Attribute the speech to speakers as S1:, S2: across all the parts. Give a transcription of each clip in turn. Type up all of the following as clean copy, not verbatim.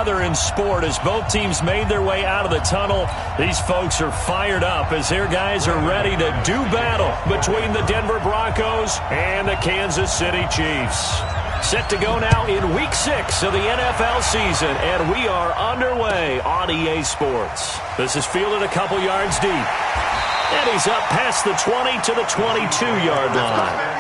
S1: together in sport as both teams made their way out of the tunnel. These folks are fired up as their guys are ready to do battle between the Denver Broncos and the Kansas City Chiefs. Set to go now in Week 6 of the NFL season, and we are underway on EA Sports. This is fielded a couple yards deep, and he's up past the 20 to the 22-yard line.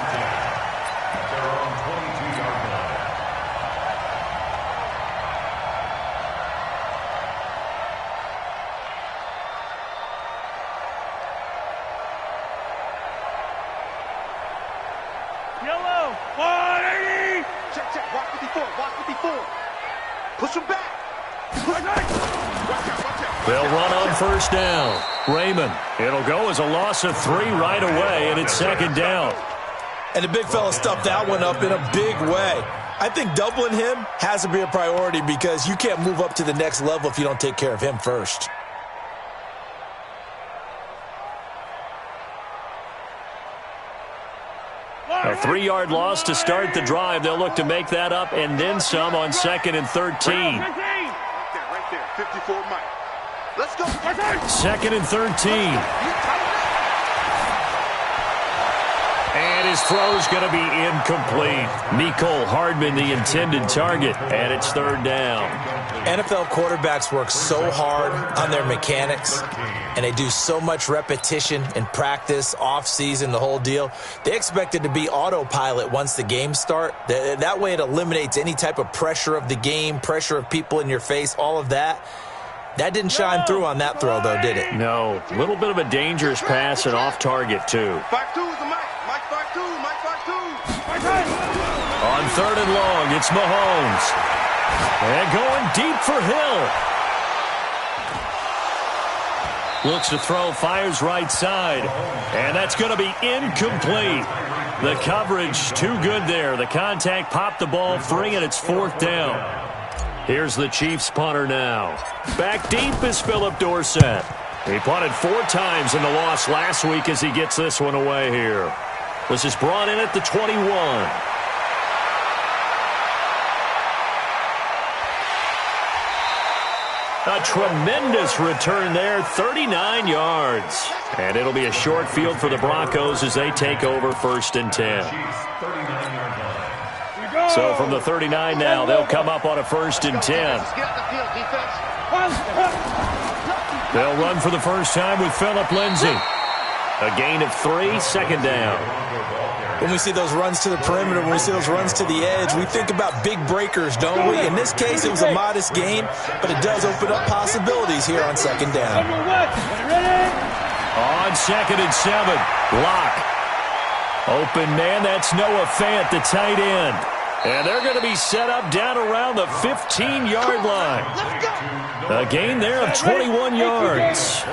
S1: They'll run on first down. Raymond. It'll go as a loss of 3 right away, and it's second down.
S2: And the big fella stuffed that one up in a big way. I think doubling him has to be a priority because you can't move up to the next level if you don't take care of him first.
S1: A 3-yard loss to start the drive. They'll look to make that up and then some on 2nd and 13.
S3: Right there, 54 Mike. Let's go.
S1: 2nd and 13. And his throw's going to be incomplete. Mecole Hardman, the intended target, and it's 3rd down.
S2: NFL quarterbacks work so hard on their mechanics, and they do so much repetition in practice, off-season, the whole deal. They expect it to be autopilot once the games start. That way it eliminates any type of pressure of the game, pressure of people in your face, all of that. That didn't shine through on that throw, though, did it?
S1: No. A little bit of a dangerous pass and off target, too.
S3: 5-2 is the Mike. Mike 5-2. Mike 5-2.
S1: On 3rd and long, it's Mahomes. And going deep for Hill. Looks to throw, fires right side. And that's going to be incomplete. The coverage too good there. The contact popped the ball free, and it's 4th down. Here's the Chiefs punter now. Back deep is Philip Dorsett. He punted 4 times in the loss last week as he gets this one away here. This is brought in at the 21. A tremendous return there, 39 yards. And it'll be a short field for the Broncos as they take over 1st and 10. So from the 39 now, they'll come up on a 1st and 10. They'll run for the first time with Phillip Lindsay. A gain of 3, 2nd down.
S2: When we see those runs to the perimeter, when we see those runs to the edge, we think about big breakers, don't we? In this case, it was a modest gain, but it does open up possibilities here on 2nd down.
S1: On 2nd and 7, Locke. Open man, that's Noah Fant, the tight end. And they're going to be set up down around the 15-yard line. A gain there of 21 yards.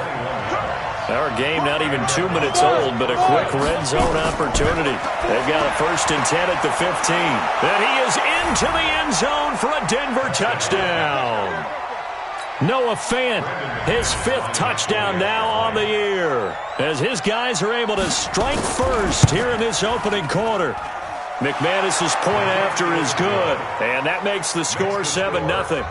S1: Our game not even 2 minutes old, but a quick red zone opportunity. They've got a 1st and 10 at the 15. And he is into the end zone for a Denver touchdown. Noah Fant, his 5th touchdown now on the year, as his guys are able to strike first here in this opening quarter. McManus's point after is good, and that makes the score 7-0.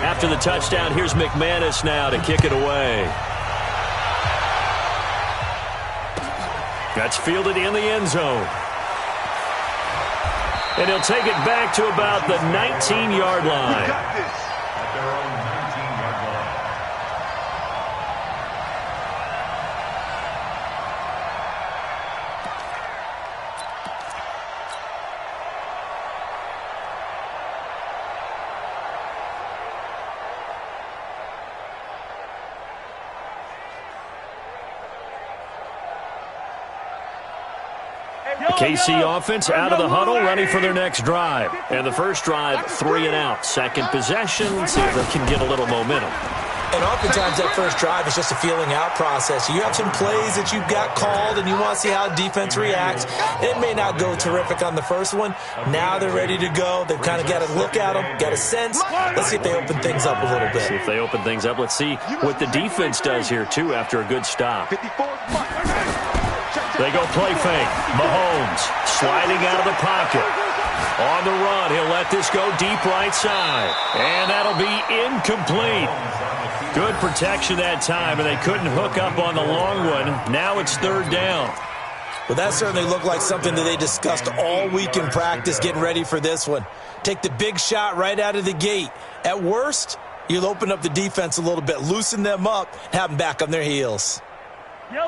S1: After the touchdown, here's McManus now to kick it away. That's fielded in the end zone. And he'll take it back to about the 19-yard line. KC offense out of the huddle, ready for their next drive. And the first drive, 3 and out. Second possession, let's see if they can get a little momentum.
S2: And oftentimes that first drive is just a feeling out process. You have some plays that you've got called and you want to see how defense reacts. It may not go terrific on the first one. Now they're ready to go. They've kind of got to look at them, got a sense. Let's see if they open things up a little bit.
S1: See if they open things up. Let's see what the defense does here, too, after a good stop. They go play fake. Mahomes sliding out of the pocket. On the run, he'll let this go deep right side. And that'll be incomplete. Good protection that time, and they couldn't hook up on the long one. Now it's third down.
S2: Well, that certainly looked like something that they discussed all week in practice, getting ready for this one. Take the big shot right out of the gate. At worst, you'll open up the defense a little bit, loosen them up, and have them back on their heels.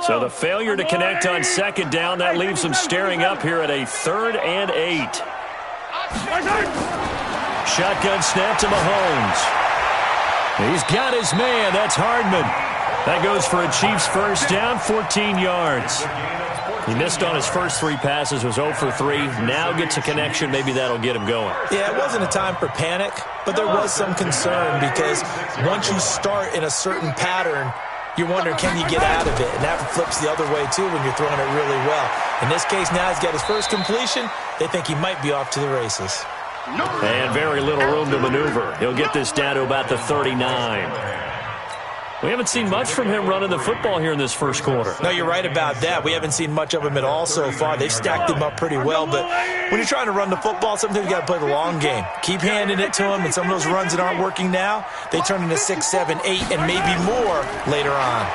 S1: So the failure to connect on second down, that leaves them staring up here at a 3rd and 8. Shotgun snap to Mahomes. He's got his man. That's Hardman. That goes for a Chiefs first down, 14 yards. He missed on his first 3 passes, was 0 for 3. Now gets a connection. Maybe that'll get him going.
S2: Yeah, it wasn't a time for panic, but there was some concern because once you start in a certain pattern, you're wondering, can you get out of it? And that flips the other way, too, when you're throwing it really well. In this case, now he's got his first completion. They think he might be off to the races.
S1: And very little room to maneuver. He'll get this down to about the 39. We haven't seen much from him running the football here in this first quarter.
S2: No, you're right about that. We haven't seen much of him at all so far. They've stacked him up pretty well, but when you're trying to run the football, sometimes you got to play the long game. Keep handing it to him, and some of those runs that aren't working now, they turn into 6, 7, 8, and maybe more later on.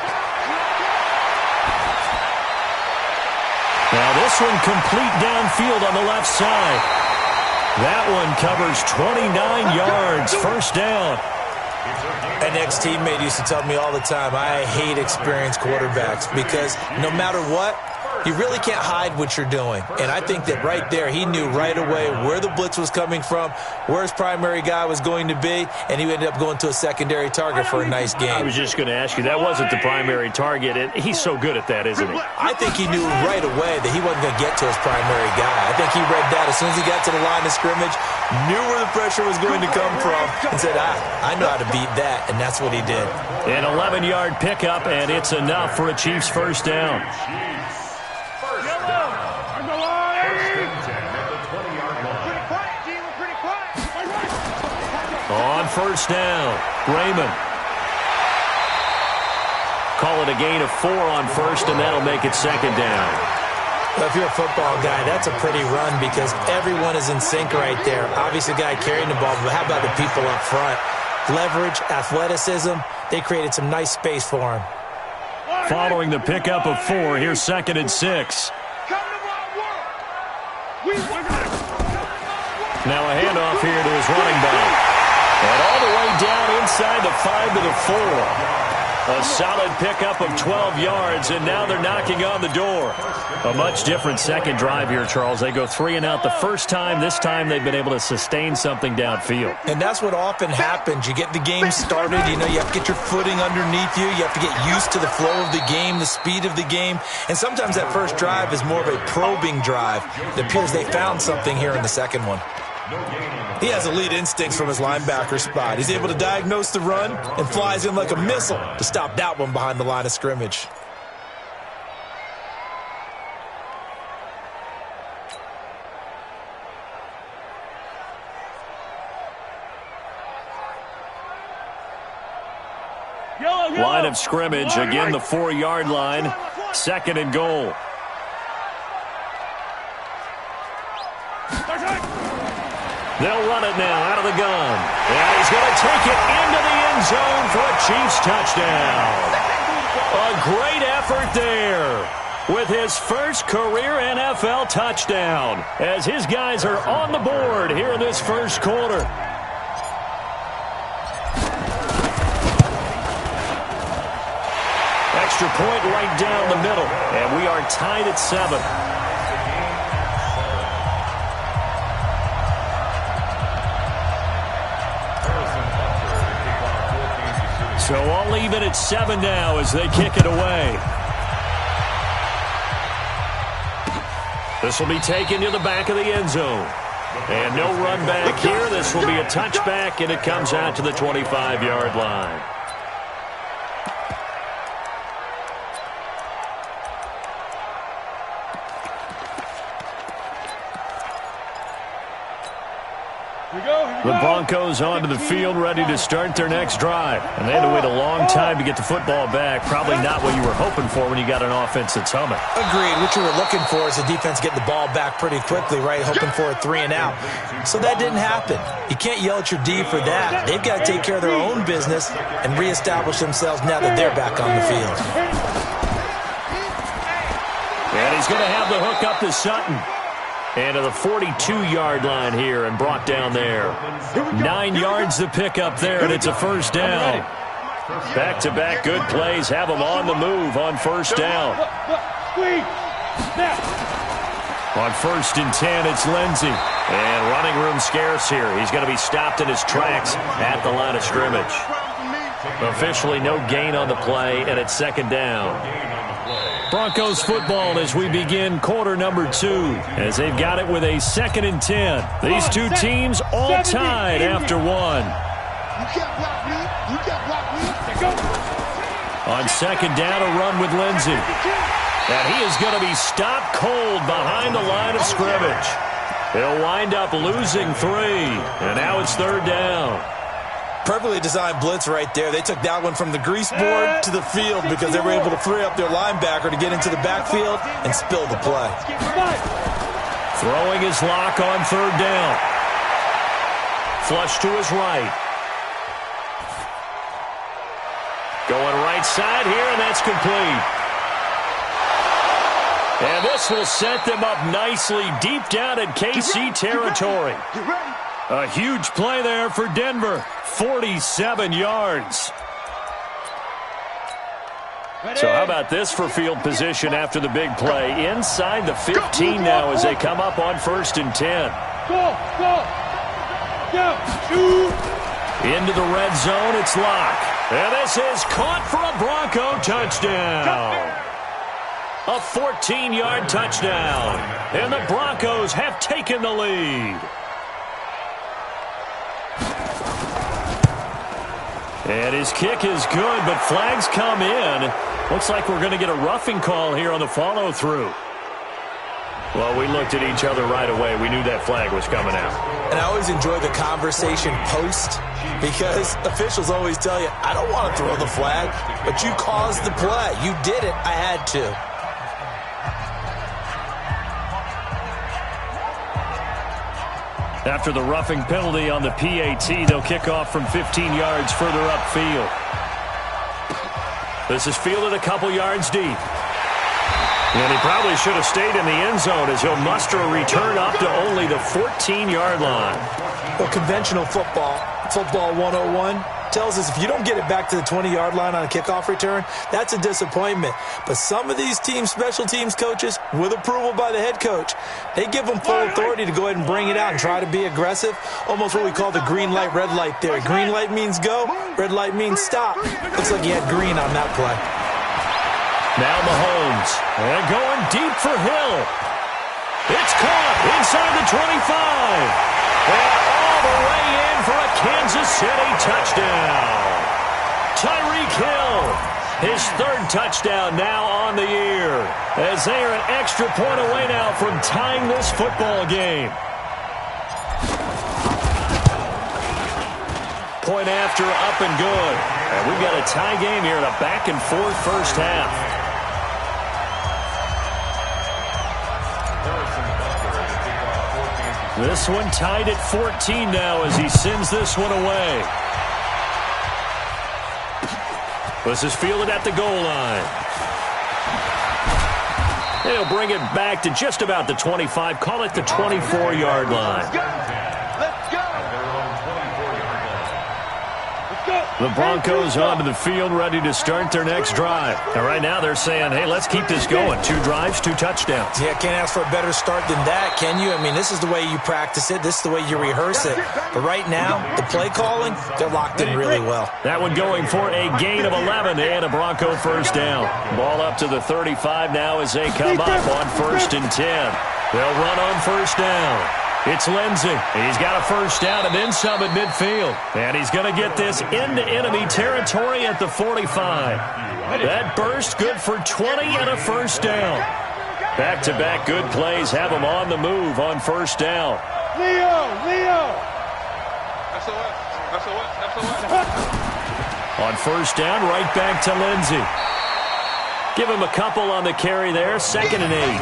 S1: Now this one complete downfield on the left side. That one covers 29 yards, first down.
S2: An ex-teammate used to tell me all the time, I hate experienced quarterbacks because no matter what, you really can't hide what you're doing. And I think that right there, he knew right away where the blitz was coming from, where his primary guy was going to be, and he ended up going to a secondary target for a nice game.
S1: I was just going to ask you, that wasn't the primary target, and he's so good at that, isn't he?
S2: I think he knew right away that he wasn't going to get to his primary guy. I think he read that as soon as he got to the line of scrimmage, knew where the pressure was going to come from, and said, I know how to beat that, and that's what he did.
S1: An 11-yard pickup, and it's enough for a Chiefs first down. On first down, Raymond. Call it a gain of 4 on first, and that'll make it second down.
S2: Well, if you're a football guy, that's a pretty run because everyone is in sync right there. Obviously, the guy carrying the ball, but how about the people up front? Leverage, athleticism, they created some nice space for him.
S1: Following the pickup of 4, here's 2nd and 6. Now a handoff here to his running back. And all the way down inside the 5 to the 4. A solid pickup of 12 yards, and now they're knocking on the door. A much different second drive here, Charles. They go 3 and out the first time. This time they've been able to sustain something downfield.
S2: And that's what often happens. You get the game started. You know, you have to get your footing underneath you. You have to get used to the flow of the game, the speed of the game. And sometimes that first drive is more of a probing drive. It appears they found something here in the second one. He has elite instincts from his linebacker spot. He's able to diagnose the run and flies in like a missile to stop that one behind the line of scrimmage.
S1: Line of scrimmage, again the 4-yard line, 2nd and goal. They'll run it now out of the gun. And he's going to take it into the end zone for a Chiefs touchdown. A great effort there with his first career NFL touchdown as his guys are on the board here in this first quarter. Extra point right down the middle, and we are tied at 7. So all even at 7 now as they kick it away. This will be taken to the back of the end zone. And no run back here. This will be a touchback, and it comes out to the 25-yard line. The Broncos onto the field, ready to start their next drive. And they had to wait a long time to get the football back. Probably not what you were hoping for when you got an offense that's humming.
S2: Agreed. What you were looking for is the defense getting the ball back pretty quickly, right? Hoping for a 3 and out. So that didn't happen. You can't yell at your D for that. They've got to take care of their own business and reestablish themselves now that they're back on the field.
S1: And he's going to have the hook up to Sutton. And to the 42-yard line here and brought down there. 9 yards to pick up there, and it's a first down. Back-to-back good plays have them on the move on first down. On 1st and 10, it's Lindsey. And running room scarce here. He's going to be stopped in his tracks at the line of scrimmage. Officially no gain on the play, and it's 2nd down. Broncos football as we begin quarter number 2, as they've got it with a 2nd and 10. These two teams all tied after 1. On 2nd down, a run with Lindsey. And he is going to be stopped cold behind the line of scrimmage. He'll wind up losing 3, and now it's 3rd down.
S2: Perfectly designed blitz right there. They took that one from the grease board to the field because they were able to free up their linebacker to get into the backfield and spill the play.
S1: Throwing his lock on 3rd down. Flush to his right. Going right side here, and that's complete. And this will set them up nicely deep down in KC territory. A huge play there for Denver. 47 yards. So how about this for field position after the big play? Inside the 15 now as they come up on 1st and 10. Into the red zone, it's Locke. And this is caught for a Bronco touchdown. A 14-yard touchdown. And the Broncos have taken the lead. And his kick is good, but flags come in. Looks like we're going to get a roughing call here on the follow-through. Well, we looked at each other right away. We knew that flag was coming out.
S2: And I always enjoy the conversation post because officials always tell you, I don't want to throw the flag, but you caused the play. You did it. I had to.
S1: After the roughing penalty on the PAT, they'll kick off from 15 yards further upfield. This is fielded a couple yards deep. And he probably should have stayed in the end zone as he'll muster a return up to only the 14-yard line.
S2: Well, conventional football 101, tells us if you don't get it back to the 20-yard line on a kickoff return, that's a disappointment. But some of these teams, special teams coaches, with approval by the head coach, they give them full authority to go ahead and bring it out and try to be aggressive. Almost what we call the green light, red light theory. Green light means go, red light means stop. Looks like he had green on that play.
S1: Now Mahomes, and going deep for Hill. It's caught inside the 25. And all the way in for a Kansas City touchdown. Tyreek Hill, his 3rd touchdown now on the year, as they are an extra point away now from tying this football game. Point after, up and good. And we've got a tie game here in a back-and-forth first half. This one tied at 14 now as he sends this one away. This is fielded at the goal line. They'll bring it back to just about the 25, call it the 24-yard line. The Broncos onto the field, ready to start their next drive. And right now they're saying, hey, let's keep this going. 2 drives, 2 touchdowns.
S2: Yeah, can't ask for a better start than that, can you? I mean, this is the way you practice it. This is the way you rehearse it. But right now, the play calling, they're locked in really well.
S1: That one going for a gain of 11 and a Bronco first down. Ball up to the 35 now as they come up on 1st and 10. They'll run on 1st down. It's Lindsey. He's got a first down and then some at midfield. And he's going to get this into enemy territory at the 45. That burst good for 20 and a first down. Back-to-back good plays have him on the move on 1st down.
S4: Leo!
S1: On first down, right back to Lindsey. Give him a couple on the carry there, 2nd and 8.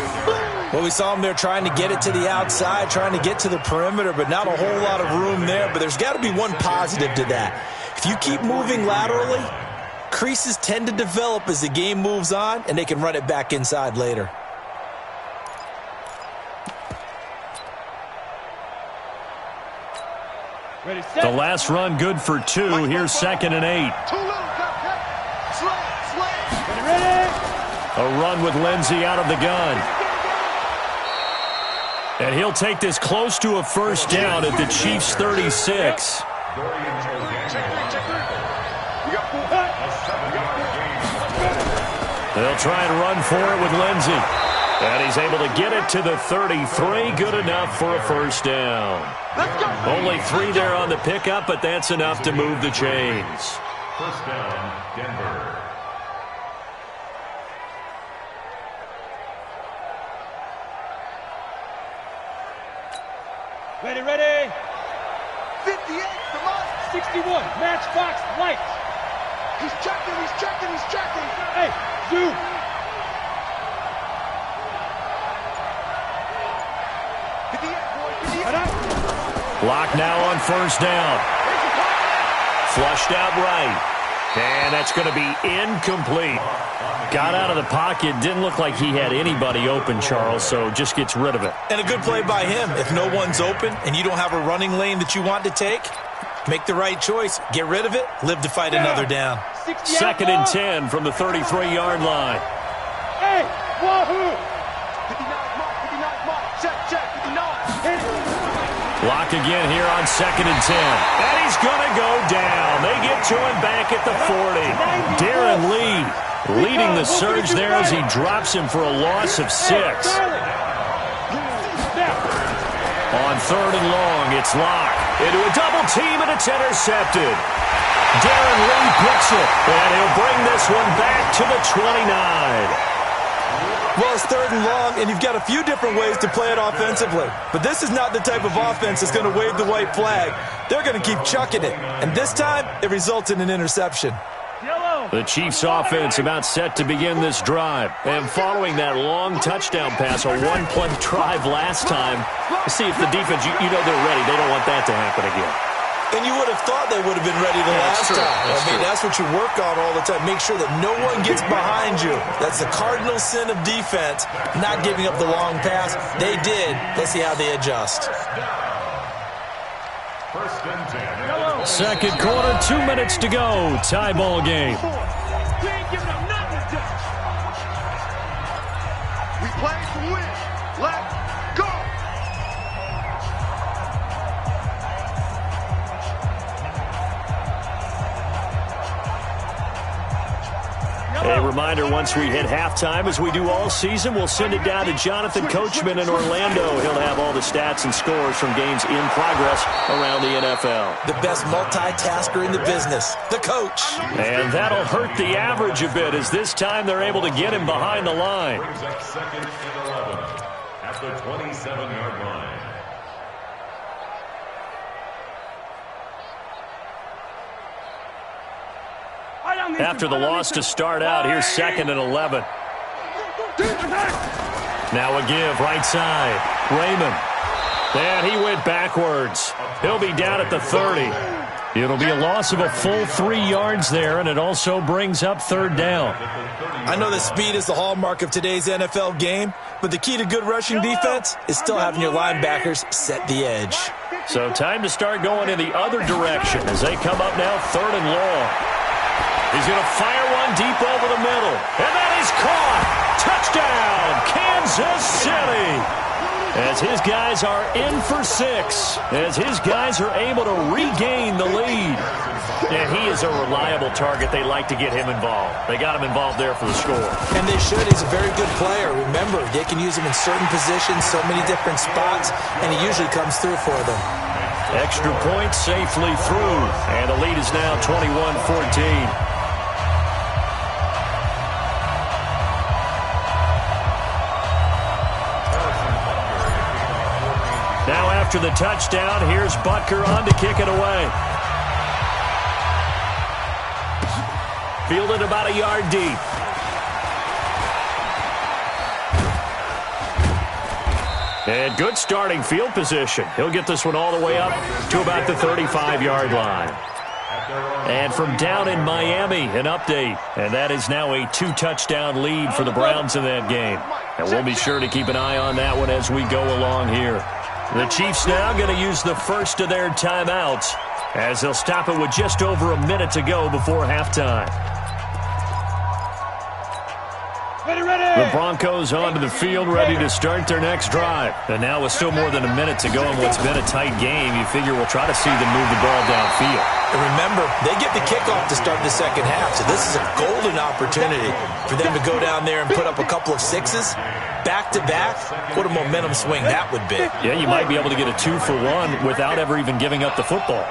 S2: Well, we saw him there trying to get it to the outside, trying to get to the perimeter, but not a whole lot of room there. But there's got to be one positive to that. If you keep moving laterally, creases tend to develop as the game moves on, and they can run it back inside later.
S1: The last run good for 2. Here's 2nd and 8. A run with Lindsey out of the gun. And he'll take this close to a first down at the Chiefs' 36. They'll try and run for it with Lindsey. And he's able to get it to the 33. Good enough for a first down. Only 3 there on the pickup, but that's enough to move the chains.
S4: First down, Denver.
S5: Ready.
S3: 58, come on.
S5: 61, matchbox lights.
S3: He's checking.
S5: Hey, zoom.
S1: Block now on first down. Flushed out right. And that's going to be incomplete. Got out of the pocket. Didn't look like he had anybody open, Charles, so just gets rid of it.
S2: And a good play by him. If no one's open and you don't have a running lane that you want to take, make the right choice. Get rid of it. Live to fight another down.
S1: 2nd and 10 from the 33-yard line.
S5: Hey, wahoo!
S3: 59 mark. Check, 59.
S1: Block again here on 2nd and 10. And he's going to go down. They get to him back at the 40. Darren Lee leading the surge there as he drops him for a loss of 6. On 3rd and long, it's Locke. Into a double team, and it's intercepted. Darren Lee picks it, and he'll bring this one back to the 29.
S2: Well, it's 3rd and long, and you've got a few different ways to play it offensively. But this is not the type of offense that's going to wave the white flag. They're going to keep chucking it. And this time, it results in an interception.
S1: The Chiefs' offense about set to begin this drive. And following that long touchdown pass, a one-play drive last time, see if the defense, you know they're ready. They don't want that to happen again.
S2: And you would have thought they would have been ready the last time. That's what you work on all the time. Make sure that no one gets behind you. That's the cardinal sin of defense, not giving up the long pass. They did. Let's see how they adjust.
S4: First and 10.
S1: Second quarter, 2 minutes to go. Tie ball game.
S3: We ain't giving up nothing. We play to win. Let's go.
S1: A reminder, once we hit halftime, as we do all season, we'll send it down to Jonathan Coachman in Orlando. He'll have all the stats and scores from games in progress around the NFL.
S2: The best multitasker in the business, the coach.
S1: And that'll hurt the average a bit, as this time they're able to get him behind the line.
S4: Brings up 2nd and 11 at the 27-yard line.
S1: After the loss to start out, here's 2nd and 11. Now a give, right side. Raymond. And he went backwards. He'll be down at the 30. It'll be a loss of a full 3 yards there, and it also brings up 3rd down.
S2: I know that speed is the hallmark of today's NFL game, but the key to good rushing defense is still having your linebackers set the edge.
S1: So time to start going in the other direction as they come up now 3rd and long. He's going to fire one deep over the middle. And that is caught. Touchdown, Kansas City. As his guys are in for 6. As his guys are able to regain the lead. And he is a reliable target. They like to get him involved. They got him involved there for the score.
S2: And they should. He's a very good player. Remember, they can use him in certain positions, so many different spots, and he usually comes through for them.
S1: Extra point safely through. And the lead is now 21-14. after the touchdown, here's Butker on to kick it away. Fielded about a yard deep. And good starting field position. He'll get this one all the way up to about the 35-yard line. And from down in Miami, an update. And that is now a 2-touchdown lead for the Browns in that game. And we'll be sure to keep an eye on that one as we go along here. The Chiefs now going to use the first of their timeouts as they'll stop it with just over a minute to go before halftime. The Broncos onto the field, ready to start their next drive. And now with still more than a minute to go in what's been a tight game, you figure we'll try to see them move the ball downfield.
S2: And remember, they get the kickoff to start the second half, so this is a golden opportunity for them to go down there and put up a couple of sixes back-to-back. What a momentum swing that would be.
S1: Yeah, you might be able to get a 2-for-1 without ever even giving up the football.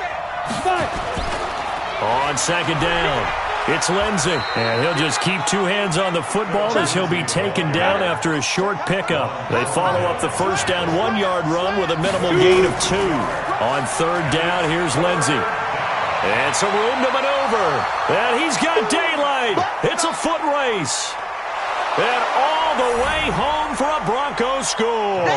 S1: On second down, it's Lindsey, and he'll just keep two hands on the football as he'll be taken down after a short pickup. They follow up the first down 1-yard run with a minimal gain of 2. On third down, here's Lindsey. And some room to maneuver, and he's got daylight. It's a foot race. And all the way home for a Broncos score.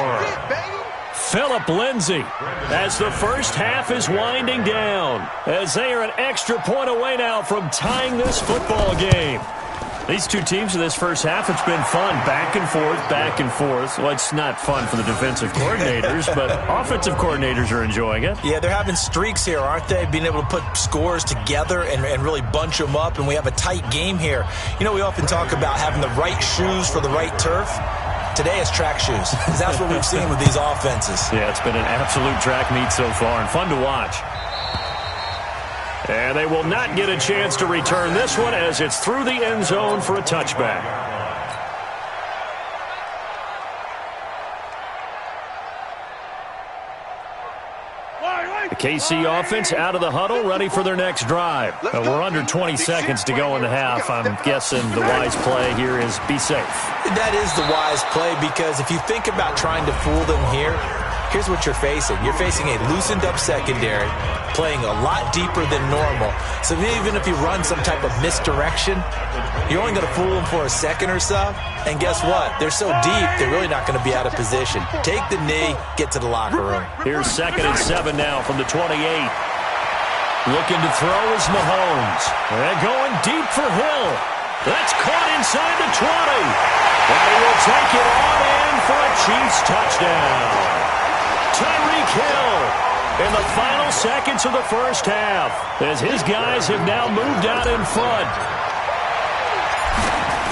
S1: Phillip Lindsay as the first half is winding down, as they are an extra point away now from tying this football game. These two teams in this first half, it's been fun. Back and forth, back and forth. Well, it's not fun for the defensive coordinators, but offensive coordinators are enjoying it.
S2: Yeah, they're having streaks here, aren't they? Being able to put scores together and really bunch them up, and we have a tight game here. You know, we often talk about having the right shoes for the right turf. Today it's track shoes. That's what we've seen with these offenses.
S1: Yeah, it's been an absolute track meet so far and fun to watch. And they will not get a chance to return this one as it's through the end zone for a touchback. The KC offense out of the huddle, ready for their next drive. We're under 20 seconds to go in the half. I'm guessing the wise play here is be safe.
S2: That is the wise play, because if you think about trying to fool them here, here's what you're facing. You're facing a loosened up secondary, playing a lot deeper than normal. So even if you run some type of misdirection, you're only going to fool them for a second or so. And guess what? They're so deep, they're really not going to be out of position. Take the knee, get to the locker room.
S1: Here's 2nd and 7 now from the 28. Looking to throw is Mahomes. And going deep for Hill. That's caught inside the 20. And he will take it on in for a Chiefs touchdown. Tyreek Hill in the final seconds of the first half, as his guys have now moved out in front.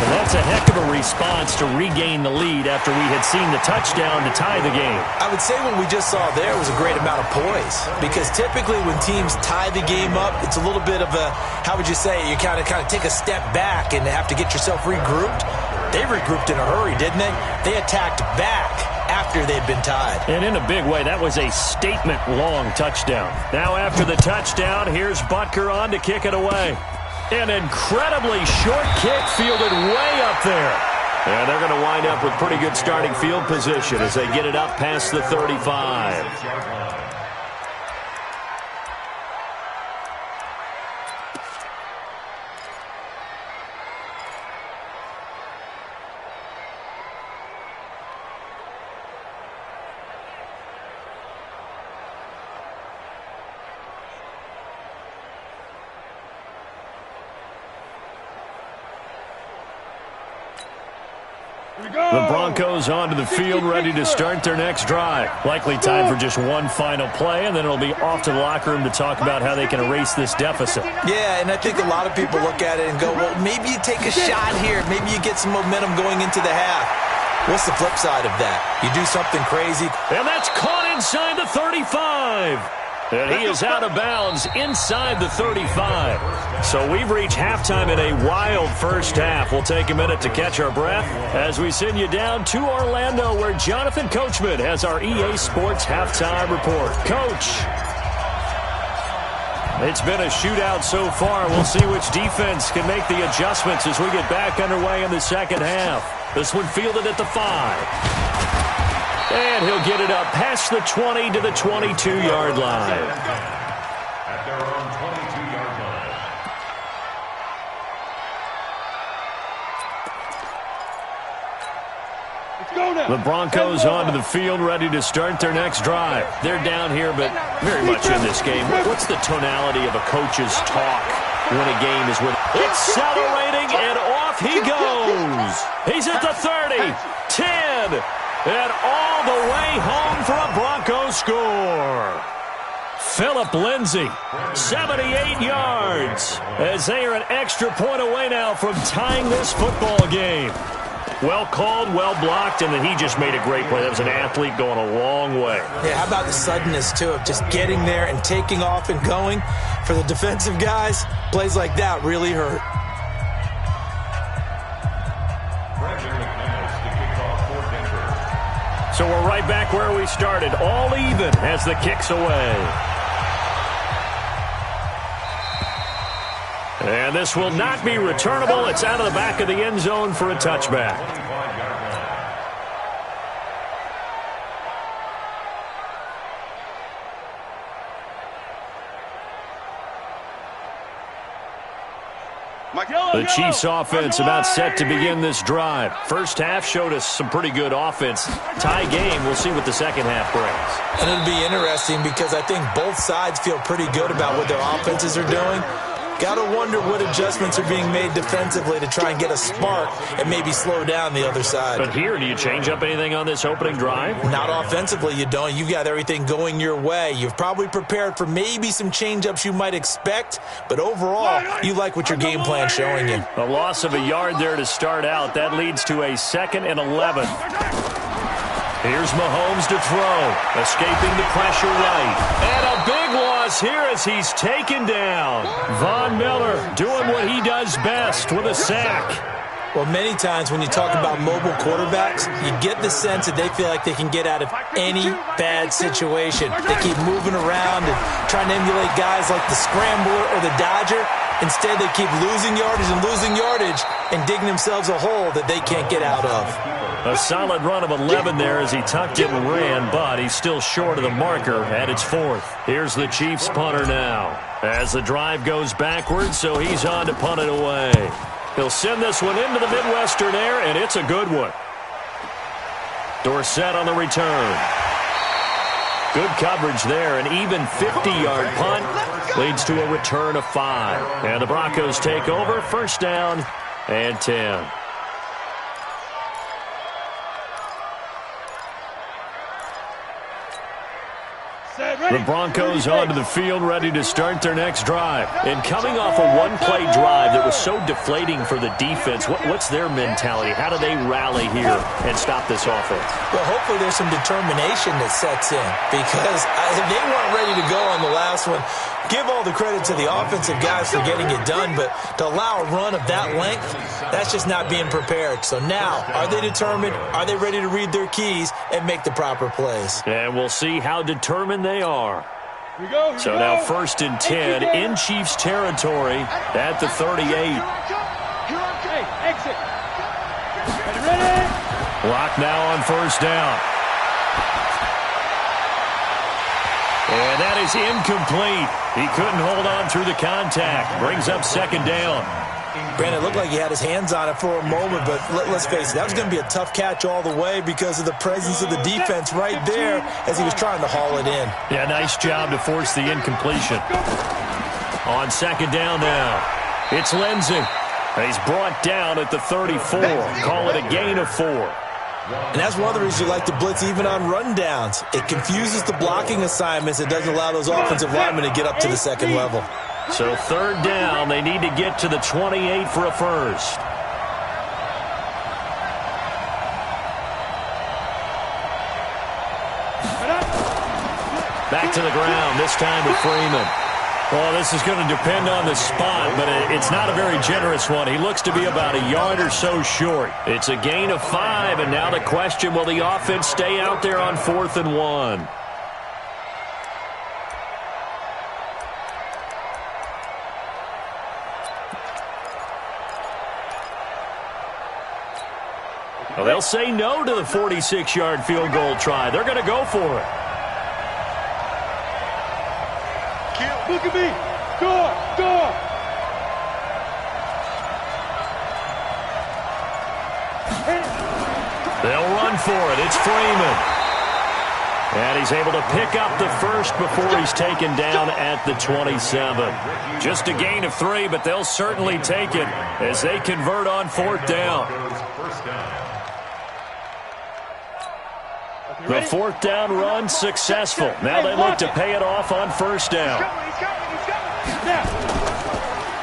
S1: And that's a heck of a response to regain the lead after we had seen the touchdown to tie the game.
S2: I would say what we just saw there was a great amount of poise, because typically when teams tie the game up, it's a little bit of a, how would you say, you kind of take a step back and have to get yourself regrouped. They regrouped in a hurry, didn't they? They attacked back after they'd been tied.
S1: And in a big way, that was a statement-long touchdown. Now after the touchdown, here's Butker on to kick it away. An incredibly short kick fielded way up there. And they're going to wind up with pretty good starting field position as they get it up past the 35. The Broncos onto the field, ready to start their next drive. Likely time for just one final play, and then it'll be off to the locker room to talk about how they can erase this deficit.
S2: Yeah, and I think a lot of people look at it and go, well, maybe you take a shot here. Maybe you get some momentum going into the half. What's the flip side of that? You do something crazy.
S1: And that's caught inside the 35. And he is out of bounds inside the 35. So we've reached halftime in a wild first half. We'll take a minute to catch our breath as we send you down to Orlando, where Jonathan Coachman has our EA Sports halftime report. Coach, it's been a shootout so far. We'll see which defense can make the adjustments as we get back underway in the second half. This one fielded at the 5. And he'll get it up past the 20 to the 22-yard line.
S4: At their own 22-yard line.
S5: Let's go now.
S1: The Broncos onto the field, ready to start their next drive. They're down here, but very much in this game. What's the tonality of a coach's talk when a game is with? Accelerating, and off he goes. He's at the 30, 10, and all the way home for a Broncos score. Phillip Lindsay, 78 yards, as they are an extra point away now from tying this football game. Well called, well blocked, and then he just made a great play. That was an athlete going a long way.
S2: Yeah, how about the suddenness, too, of just getting there and taking off and going? For the defensive guys, plays like that really hurt.
S1: So we're right back where we started, all even as the kick's away. And this will not be returnable. It's out of the back of the end zone for a touchback. The Chiefs offense about set to begin this drive. First half showed us some pretty good offense. Tie game, we'll see what the second half brings.
S2: And it'll be interesting because I think both sides feel pretty good about what their offenses are doing. Got to wonder what adjustments are being made defensively to try and get a spark and maybe slow down the other side.
S1: But here, do you change up anything on this opening drive?
S2: Not offensively, you don't. You've got everything going your way. You've probably prepared for maybe some change-ups you might expect, but overall, you like what your game plan's showing you.
S1: A loss of a yard there to start out. That leads to a 2nd and 11. Here's Mahomes to throw, escaping the pressure right. And a big loss here as he's taken down. Von Miller doing what he does best with a sack.
S2: Well, many times when you talk about mobile quarterbacks, you get the sense that they feel like they can get out of any bad situation. They keep moving around and trying to emulate guys like the Scrambler or the Dodger. Instead, they keep losing yardage and digging themselves a hole that they can't get out of.
S1: A solid run of 11 there as he tucked it and ran, but he's still short of the marker at its 4th. Here's the Chiefs punter now as the drive goes backwards, so he's on to punt it away. He'll send this one into the Midwestern air, and it's a good one. Dorsett on the return. Good coverage there. An even 50-yard punt leads to a return of 5. And the Broncos take over. First down and 10. The Broncos onto the field, ready to start their next drive. And coming off a one-play drive that was so deflating for the defense, what's their mentality? How do they rally here and stop this offense?
S2: Well, hopefully there's some determination that sets in because if they weren't ready to go on the last one, give all the credit to the offensive guys for getting it done, but to allow a run of that length, that's just not being prepared. So now, are they determined? Are they ready to read their keys and make the proper plays?
S1: And we'll see how determined they are.
S5: Here we go.
S1: So now 1st and 10 in Chiefs territory at the 38.
S5: Hey, exit. Ready?
S1: Lock now on first down. And that is incomplete. He couldn't hold on through the contact. Brings up 2nd down.
S2: Brandon, it looked like he had his hands on it for a moment, but let's face it, that was going to be a tough catch all the way because of the presence of the defense right there as he was trying to haul it in.
S1: Yeah, nice job to force the incompletion. On 2nd down now, it's Lindsay. He's brought down at the 34. Call it a gain of 4.
S2: And that's one of the reasons you like to blitz even on rundowns. It confuses the blocking assignments. It doesn't allow those offensive linemen to get up to the 2nd level.
S1: So 3rd down, they need to get to the 28 for a first. Back to the ground, this time with Freeman. Well, this is going to depend on the spot, but it's not a very generous one. He looks to be about a yard or so short. It's a gain of 5, and now the question, will the offense stay out there on 4th and 1? Well, they'll say no to the 46-yard field goal try. They're going to go for it.
S5: Look at me. Score. Score.
S1: They'll run for it. It's Freeman. And he's able to pick up the first before he's taken down at the 27. Just a gain of 3, but they'll certainly take it as they convert on 4th down. The 4th down run successful. Now they look to pay it off on 1st down.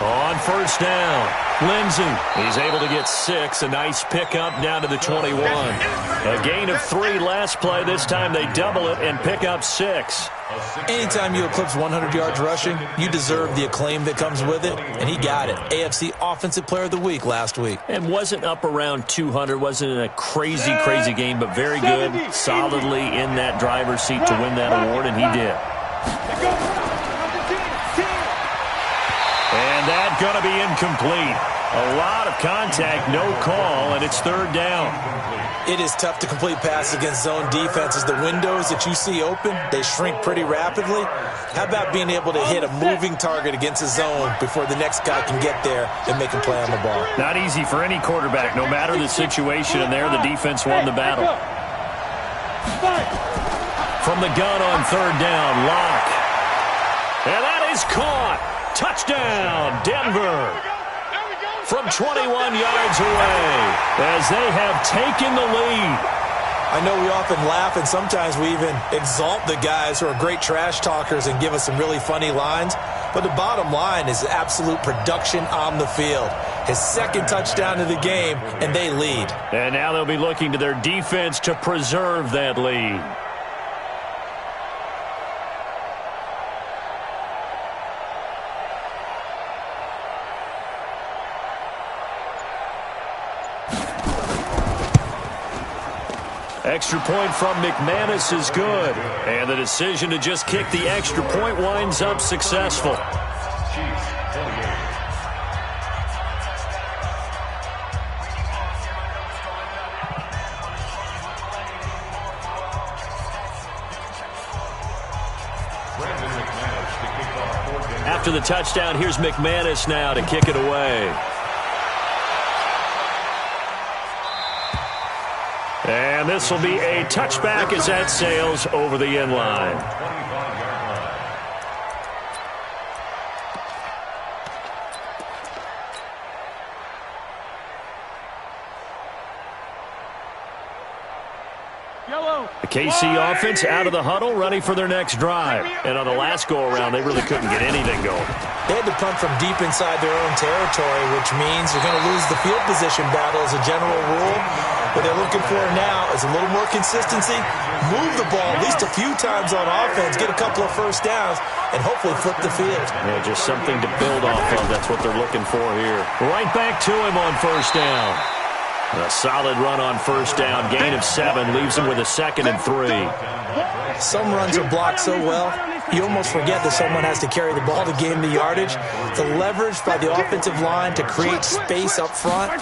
S1: On 1st down, Lindsey. He's able to get 6. A nice pickup down to the 21. A gain of 3 last play. This time they double it and pick up 6.
S2: Anytime you eclipse 100 yards rushing, you deserve the acclaim that comes with it, and he got it. AFC Offensive Player of the Week last week.
S1: And wasn't up around 200, wasn't a crazy game, but very good, solidly in that driver's seat to win that award, and he did. And that's going to be incomplete. A lot of contact, no call, and it's 3rd down.
S2: It is tough to complete passes against zone defenses. The windows that you see open, they shrink pretty rapidly. How about being able to hit a moving target against a zone before the next guy can get there and make a play on the ball?
S1: Not easy for any quarterback, no matter the situation, and there the defense won the battle. From the gun on 3rd down, Locke. And that is caught. Touchdown, Denver. From 21 yards away as they have taken the lead.
S2: I know we often laugh and sometimes we even exalt the guys who are great trash talkers and give us some really funny lines. But the bottom line is absolute production on the field. His 2nd touchdown of the game, and they lead.
S1: And now they'll be looking to their defense to preserve that lead. Extra point from McManus is good. And the decision to just kick the extra point winds up successful. After the touchdown, here's McManus now to kick it away. And this will be a touchback as that sails over the end line. The KC offense out of the huddle, ready for their next drive. And on the last go-around, they really couldn't get anything going.
S2: They had to punt from deep inside their own territory, which means you're going to lose the field position battle as a general rule. What they're looking for now is a little more consistency, move the ball at least a few times on offense, get a couple of 1st downs, and hopefully flip the field.
S1: Yeah, just something to build off of. That's what they're looking for here. Right back to him on 1st down. A solid run on 1st down. Gain of 7 leaves him with a 2nd and 3.
S2: Some runs are blocked so well, you almost forget that someone has to carry the ball to gain the yardage. The leverage by the offensive line to create space up front,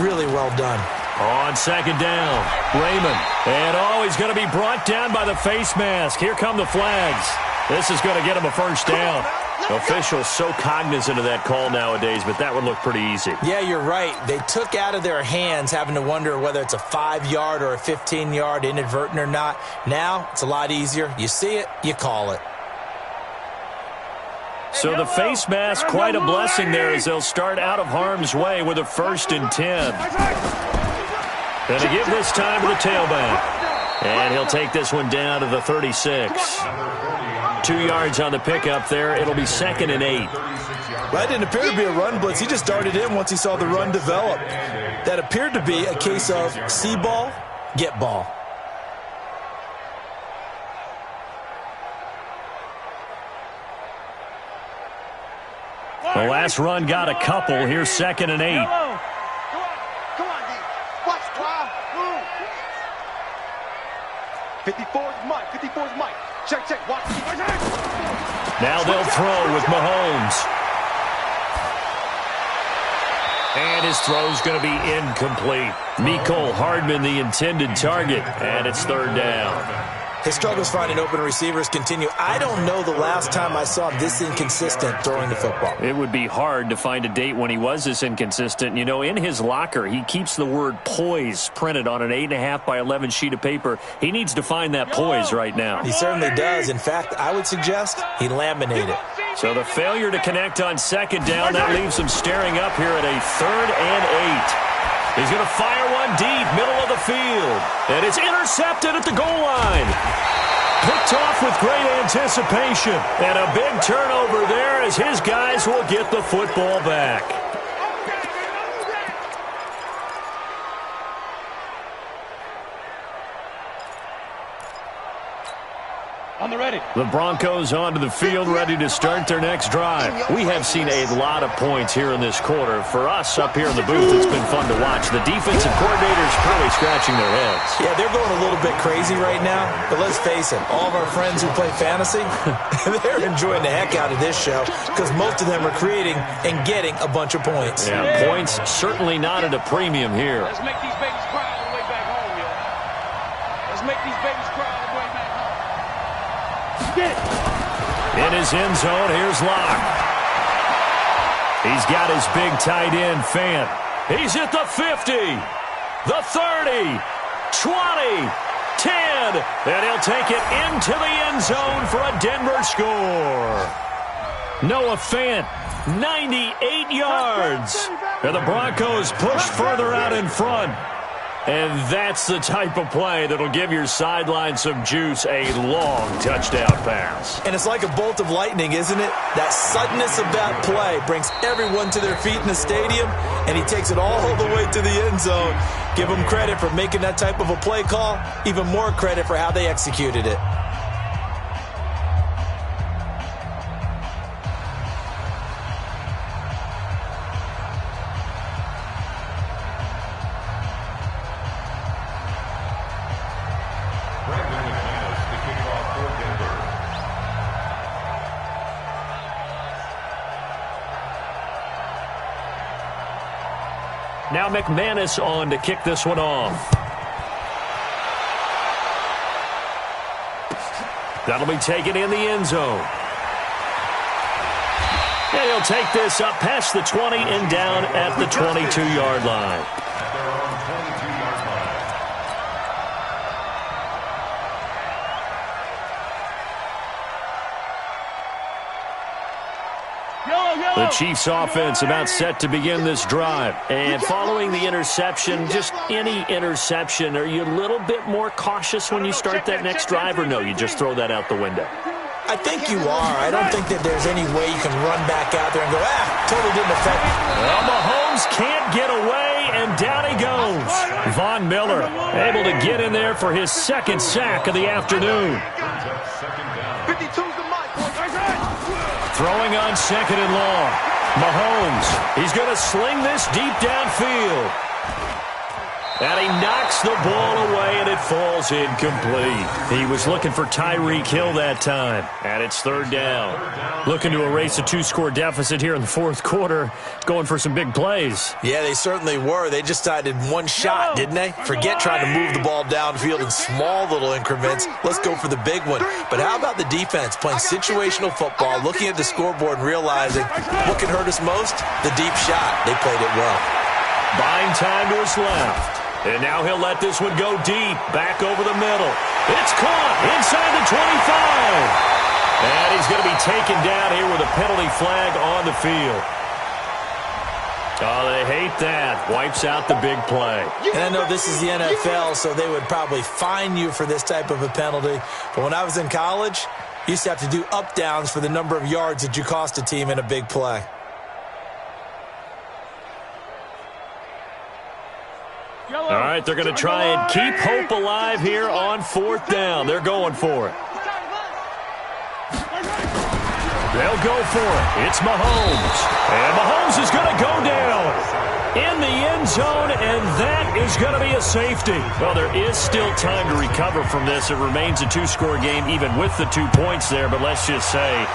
S2: really well done.
S1: On 2nd down, Raymond. And he's going to be brought down by the face mask. Here come the flags. This is going to get him a 1st down. Officials so cognizant of that call nowadays, but that would look pretty easy.
S2: Yeah, you're right. They took out of their hands having to wonder whether it's a 5-yard or a 15-yard inadvertent or not. Now, it's a lot easier. You see it, you call it.
S1: So the face mask, quite a blessing there as they'll start out of harm's way with a 1st and 10. And to give this time to the tailback. And he'll take this one down to the 36. 2 yards on the pickup there. It'll be 2nd and 8.
S2: That didn't appear to be a run blitz. He just darted in once he saw the run develop. That appeared to be a case of see ball, get ball.
S1: The last run got a couple. Here's 2nd and 8.
S5: Come on, D. Watch, drive. 54's Mike. 54's Mike. Check, check. Watch.
S1: Now they'll throw with Mahomes. And his throw's going to be incomplete. Mecole Hardman, the intended target, and it's third down.
S2: His struggles finding open receivers continue. I don't know the last time I saw him this inconsistent throwing the football.
S1: It would be hard to find a date when he was this inconsistent. You know, in his locker, he keeps the word poise printed on an 8.5 by 11 sheet of paper. He needs to find that poise right now.
S2: He certainly does. In fact, I would suggest he laminate it.
S1: So the failure to connect on second down, that leaves him staring up here at a 3rd and 8. He's going to fire one deep, middle of the field. And it's intercepted at the goal line. Picked off with great anticipation. And a big turnover there as his guys will get the football back.
S5: On the ready.
S1: The Broncos onto the field, ready to start their next drive. We have seen a lot of points here in this quarter. For us up here in the booth, it's been fun to watch. The defensive coordinators probably scratching their heads.
S2: Yeah, they're going a little bit crazy right now. But let's face it, all of our friends who play fantasy, they're enjoying the heck out of this show because most of them are creating and getting a bunch of points.
S1: Yeah, points certainly not at a premium here.
S5: Let's make these babies cry all the way back home, yo. Let's make these babies cry all the way back home.
S1: In his end zone, here's Locke. He's got his big tight end, Fant. He's at the 50, the 30, 20, 10, and he'll take it into the end zone for a Denver score. Noah Fant, 98 yards. And the Broncos push further out in front. And that's the type of play that'll give your sideline some juice, a long touchdown pass.
S2: And it's like a bolt of lightning, isn't it? That suddenness of that play brings everyone to their feet in the stadium, and he takes it all the way to the end zone. Give him credit for making that type of a play call, even more credit for how they executed it.
S1: Now McManus on to kick this one off. That'll be taken in the end zone. And he'll take this up past the 20 and down at the 22-yard line. The Chiefs offense about set to begin this drive. And following the interception, just any interception, are you a little bit more cautious when you start that next drive, or no, you just throw that out the window?
S2: I think you are. I don't think that there's any way you can run back out there and go, totally didn't affect me.
S1: Well, Mahomes can't get away, and down he goes. Von Miller able to get in there for his second sack of the afternoon.
S5: 52's the mic.
S1: Throwing on second and long. Mahomes, he's going to sling this deep downfield. And he knocks the ball away, and it falls incomplete. He was looking for Tyreek Hill that time, and it's third down. Looking to erase a 2-score deficit here in the fourth quarter, going for some big plays.
S2: Yeah, they certainly were. They just decided one shot, didn't they? Forget trying to move the ball downfield in small little increments. Let's go for the big one. But how about the defense playing situational football, looking at the scoreboard and realizing what can hurt us most? The deep shot. They played it well.
S1: Buying time to his left. And now he'll let this one go deep, back over the middle. It's caught inside the 25. And he's going to be taken down here with a penalty flag on the field. Oh, they hate that. Wipes out the big play.
S2: And I know this is the NFL, so they would probably fine you for this type of a penalty. But when I was in college, you used to have to do up-downs for the number of yards that you cost a team in a big play.
S1: All right, they're going to try and keep hope alive here on fourth down. They're going for it. They'll go for it. It's Mahomes. And Mahomes is going to go down in the end zone, and that is going to be a safety. Well, there is still time to recover from this. It remains a 2-score game even with the 2 points there, but let's just say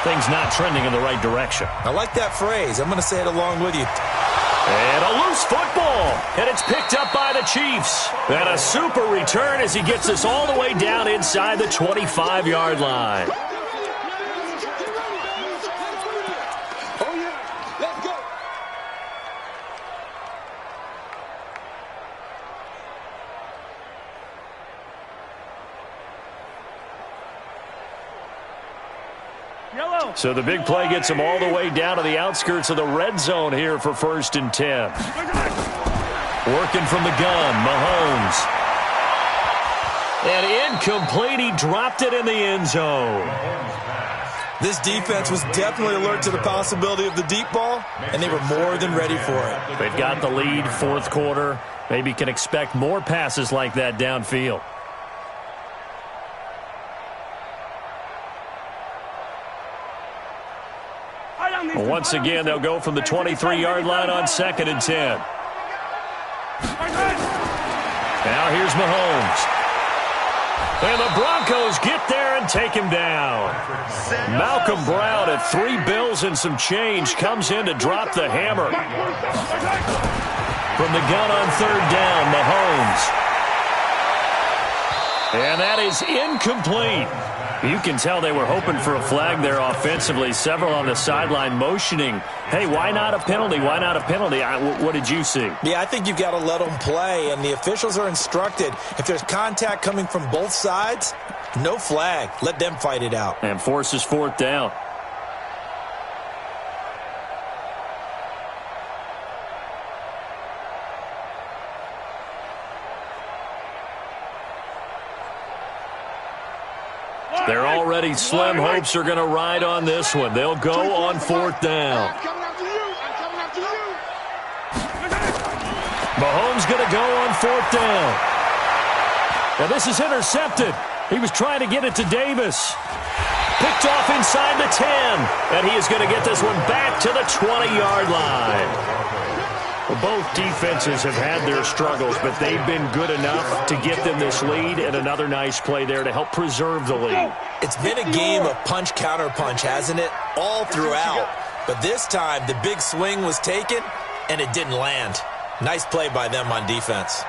S1: things not trending in the right direction.
S2: I like that phrase. I'm going to say it along with you.
S1: And a loose football, and it's picked up by the Chiefs. And a super return as he gets us all the way down inside the 25-yard line.
S3: Oh, yeah. Let's go.
S5: Yellow.
S1: So the big play gets him all the way down to the outskirts of the red zone here for 1st and 10. Working from the gun, Mahomes. And incomplete, he dropped it in the end zone.
S2: This defense was definitely alert to the possibility of the deep ball, and they were more than ready for it.
S1: They've got the lead, 4th quarter. Maybe can expect more passes like that downfield. Once again, they'll go from the 23-yard line on 2nd and 10. Now here's Mahomes. And the Broncos get there and take him down. Malcolm Brown at 3 bills and some change comes in to drop the hammer. From the gun on 3rd down, Mahomes. And that is incomplete. You can tell they were hoping for a flag there offensively. Several on the sideline motioning, hey, why not a penalty? Why not a penalty? What did you see?
S2: Yeah, I think you've got to let them play, and the officials are instructed. If there's contact coming from both sides, no flag. Let them fight it out.
S1: And forces 4th down. They're already slim hopes are going to ride on this one. They'll go on 4th down.
S3: I'm coming after you. I'm coming after you.
S1: Mahomes going to go on 4th down. Now this is intercepted. He was trying to get it to Davis. Picked off inside the 10. And he is going to get this one back to the 20-yard line. Well, both defenses have had their struggles, but they've been good enough to get them this lead, and another nice play there to help preserve the lead.
S2: It's been a game of punch-counter-punch, hasn't it? All throughout. But this time, the big swing was taken, and it didn't land. Nice play by them on defense.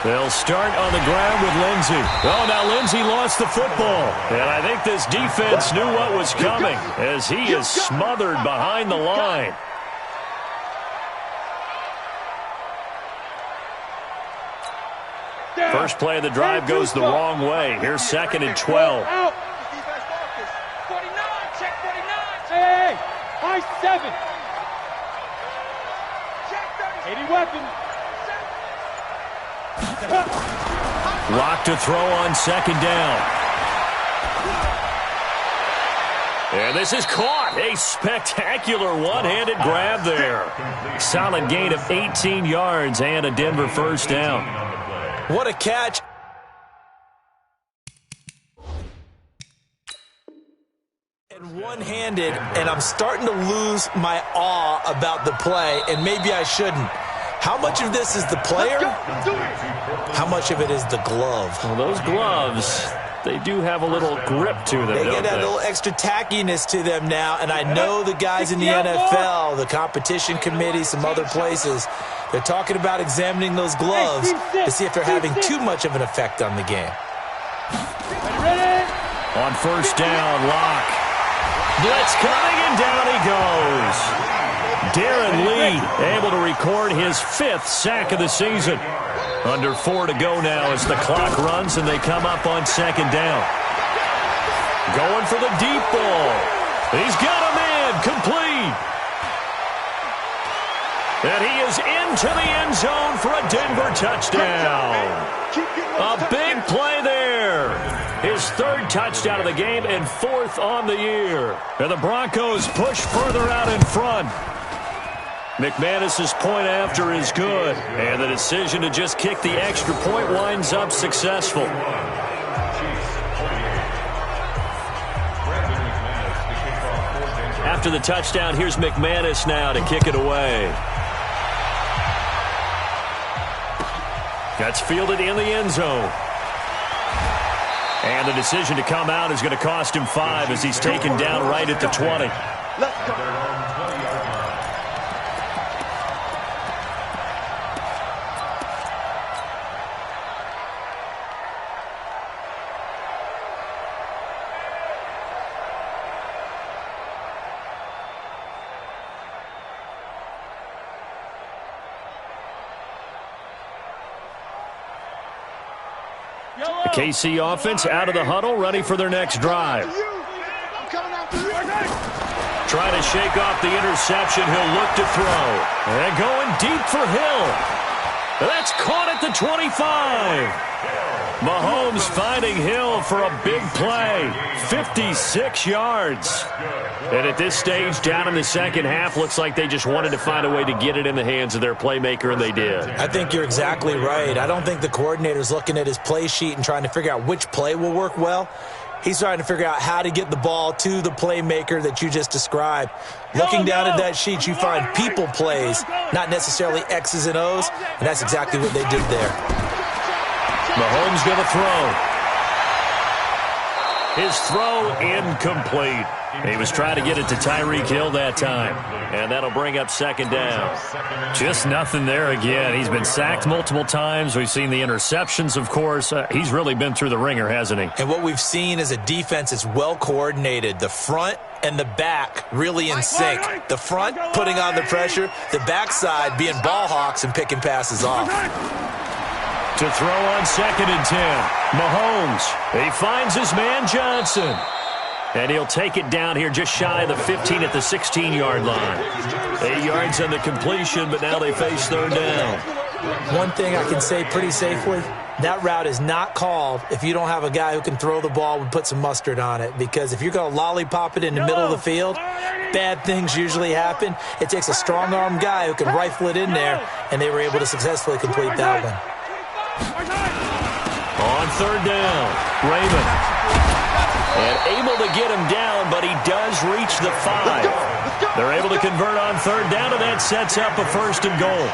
S1: They'll start on the ground with Lindsey. Oh, now Lindsey lost the football. And I think this defense knew what was coming as he is smothered behind the line. First play of the drive goes the wrong way. Here's 2nd and 12.
S5: 49, check 49. Hey, high 7. 80 weapon.
S1: Lock to throw on 2nd down. And this is caught. A spectacular one-handed grab there. Solid gain of 18 yards and a Denver 1st down.
S2: What a catch. And one-handed, and I'm starting to lose my awe about the play, and maybe I shouldn't. How much of this is the player? How much of it is the glove?
S1: Well, those gloves, they do have a little grip to them,
S2: They
S1: don't
S2: get that
S1: they?
S2: little extra tackiness to them now, and I know the guys in the NFL, the competition committee, some other places, they're talking about examining those gloves to see if they're having too much of an effect on the game.
S1: On 1st down, Locke. Blitz coming, and down he goes. Darren Lee able to record his 5th sack of the season. Under 4 to go now as the clock runs and they come up on 2nd down. Going for the deep ball. He's got a man complete. And he is into the end zone for a Denver touchdown. A big play there. His 3rd touchdown of the game and 4th on the year. And the Broncos push further out in front. McManus's point after is good. And the decision to just kick the extra point winds up successful. After the touchdown, here's McManus now to kick it away. That's fielded in the end zone. And the decision to come out is going to cost him 5 as he's taken down right at the 20. The KC offense out of the huddle, ready for their next drive. Trying to shake off the interception. He'll look to throw. And going deep for Hill. That's caught at the 25. Mahomes finding Hill for a big play. 56 yards. And at this stage, down in the second half, looks like they just wanted to find a way to get it in the hands of their playmaker, and they did.
S2: I think you're exactly right. I don't think the coordinator's looking at his play sheet and trying to figure out which play will work well. He's trying to figure out how to get the ball to the playmaker that you just described. Looking down at that sheet, you find people plays, not necessarily X's and O's, and that's exactly what they did there.
S1: Mahomes going to throw. His throw incomplete. He was trying to get it to Tyreek Hill that time, and that'll bring up second down. Just nothing there again. He's been sacked multiple times. We've seen the interceptions, of course. He's really been through the ringer, hasn't he?
S2: And what we've seen is a defense that's well coordinated. The front and the back really in sync. The front putting on the pressure, the backside being ball hawks and picking passes off.
S1: To throw on 2nd and 10. Mahomes. He finds his man Johnson. And he'll take it down here just shy of the 15 at the 16-yard line. 8 yards on the completion, but now they face third down.
S2: One thing I can say pretty safely, that route is not called if you don't have a guy who can throw the ball and put some mustard on it. Because if you're going to lollipop it in the middle of the field, bad things usually happen. It takes a strong-arm guy who can rifle it in there, and they were able to successfully complete that one.
S1: On third down, Raymond. And able to get him down, but he does reach the 5. They're able to convert on third down, and that sets up a 1st and goal.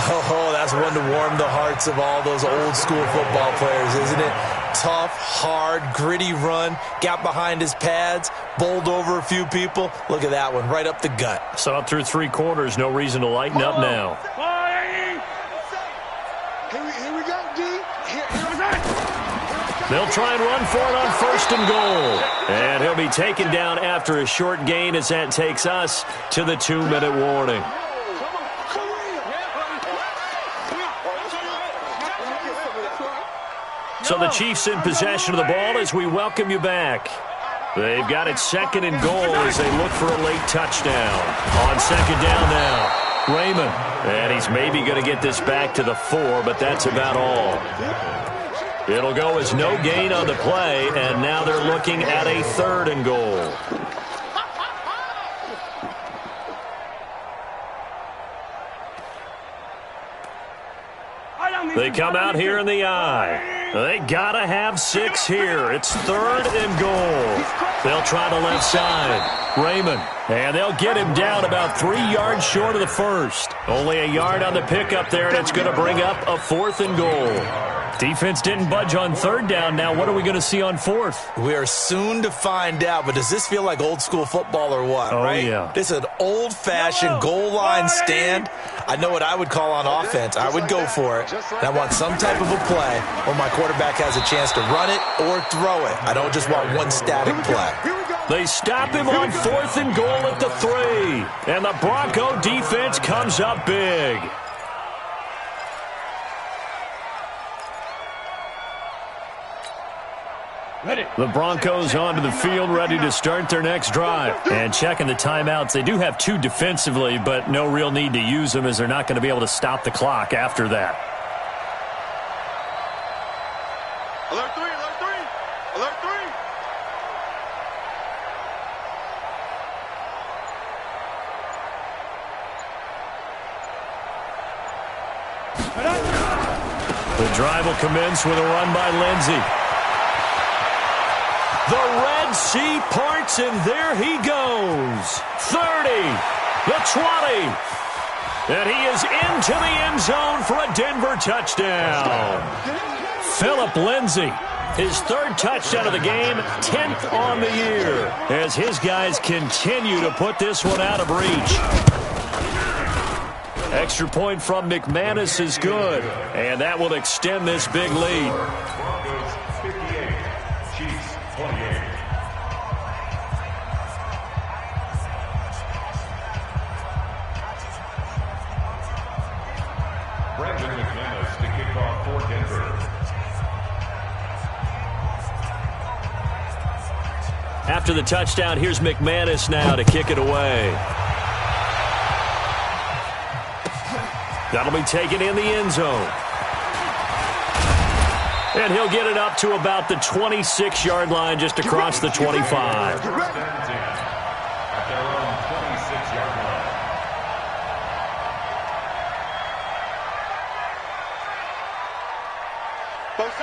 S2: Oh, that's one to warm the hearts of all those old-school football players, isn't it? Tough, hard, gritty run, got behind his pads, bowled over a few people. Look at that one, right up the gut.
S1: Saw it through 3 quarters, no reason to lighten up now.
S3: Here we go, D.
S1: They'll try and run for it on 1st and goal. And he'll be taken down after a short gain as that takes us to the 2-minute warning. So the Chiefs in possession of the ball as we welcome you back. They've got it 2nd and goal as they look for a late touchdown. On 2nd down now, Raymond. And he's maybe going to get this back to the 4, but that's about all. It'll go as no gain on the play, and now they're looking at a 3rd and goal. They come out here in the eye. They gotta have 6 here. It's 3rd and goal. They'll try the left side. Raymond. And they'll get him down about 3 yards short of the 1st. Only a yard on the pickup there, and it's going to bring up a 4th and goal. Defense didn't budge on 3rd down. Now what are we going to see on 4th?
S2: We are soon to find out, but does this feel like old school football or what, right?
S1: Yeah.
S2: This is an old-fashioned goal line stand. I know what I would call on offense. I would go for it. And I want some type of a play where my quarterback has a chance to run it or throw it. I don't just want one static play.
S1: They stop him on 4th and goal at the 3. And the Bronco defense comes up big. The Broncos onto the field, ready to start their next drive. And checking the timeouts. They do have 2 defensively, but no real need to use them as they're not going to be able to stop the clock after that.
S3: Alert 3, alert 3, alert
S1: 3. The drive will commence with a run by Lindsey. The Red Sea parts, and there he goes. 30, the 20. And he is into the end zone for a Denver touchdown. Phillip Lindsay, his 3rd touchdown of the game, 10th on the year, as his guys continue to put this one out of reach. Extra point from McManus is good, and that will extend this big lead.
S4: Broncos 58, Chiefs 28. Brandon McManus to kick off for Denver.
S1: after the touchdown. Here's McManus now to kick it away. That'll be taken in the end zone. And he'll get it up to about the 26-yard line, just across the 25.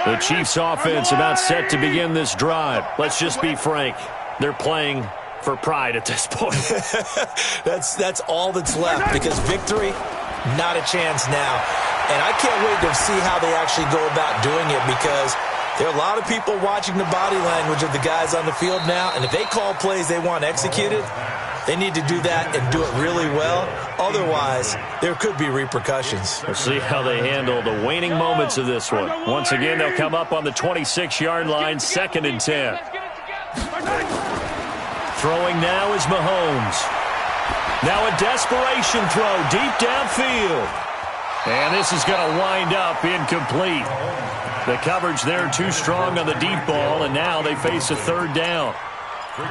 S1: The Chiefs offense about set to begin this drive. Let's just be frank. They're playing for pride at this point.
S2: That's all that's left, because victory, not a chance now. And I can't wait to see how they actually go about doing it, because there are a lot of people watching the body language of the guys on the field now. And if they call plays they want executed, they need to do that and do it really well. Otherwise, there could be repercussions.
S1: We'll see how they handle the waning moments of this one. Once again, they'll come up on the 26-yard line, 2nd and 10. Throwing now is Mahomes. Now a desperation throw deep downfield. And this is going to wind up incomplete. The coverage there too strong on the deep ball, and now they face a 3rd down.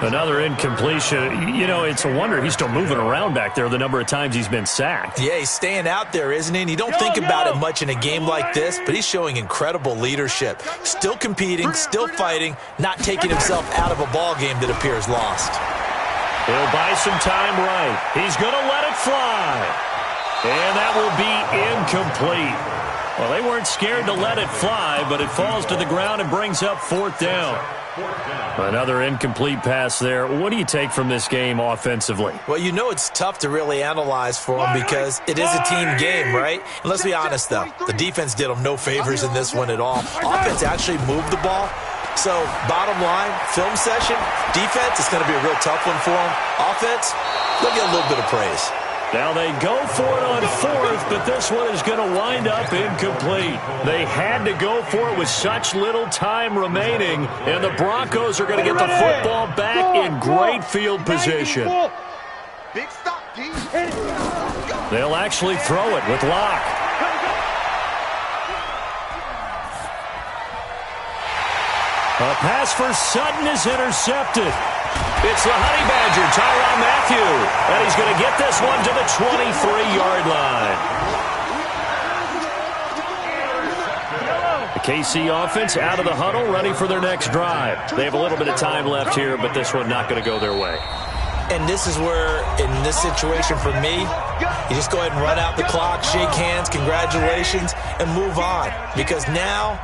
S1: Another incompletion. You know, it's a wonder he's still moving around back there the number of times he's been sacked.
S2: Yeah, he's staying out there, isn't he? And you don't think about it much in a game like this, but he's showing incredible leadership. Still competing, still fighting, not taking himself out of a ball game that appears lost.
S1: He'll buy some time right. He's going to let it fly. And that will be incomplete. Well, they weren't scared to let it fly, but it falls to the ground and brings up 4th down. Another incomplete pass there. What do you take from this game offensively?
S2: Well, you know it's tough to really analyze for them because it is a team game, right? And let's be honest, though. The defense did them no favors in this one at all. Offense actually moved the ball. So, bottom line, film session, defense, it's going to be a real tough one for them. Offense, they'll get a little bit of praise.
S1: Now they go for it on 4th, but this one is going to wind up incomplete. They had to go for it with such little time remaining, and the Broncos are going to get the football back in great field position. They'll actually throw it with Locke. A pass for Sutton is intercepted. It's the Honey Badger, Tyrann Mathieu, and he's going to get this one to the 23-yard line. The KC offense out of the huddle, ready for their next drive. They have a little bit of time left here, but this one not going to go their way.
S2: And this is where, in this situation for me, you just go ahead and run out the clock, shake hands, congratulations, and move on. Because now,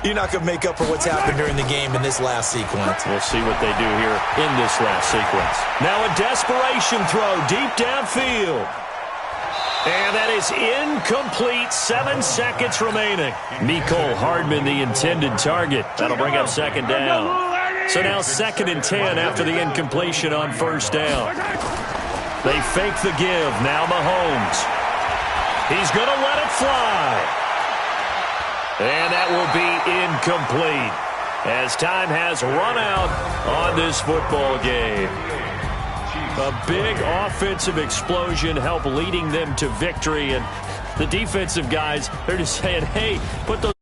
S2: you're not going to make up for what's happened during the game in this last sequence.
S1: We'll see what they do here in this last sequence. Now a desperation throw deep downfield. And that is incomplete. 7 seconds remaining. Mecole Hardman, the intended target. That'll bring up 2nd down. So now 2nd and 10 after the incompletion on 1st down. They fake the give. Now Mahomes. He's going to let it fly. And that will be incomplete as time has run out on this football game. A big offensive explosion helped leading them to victory. And the defensive guys, they're just saying, hey, put those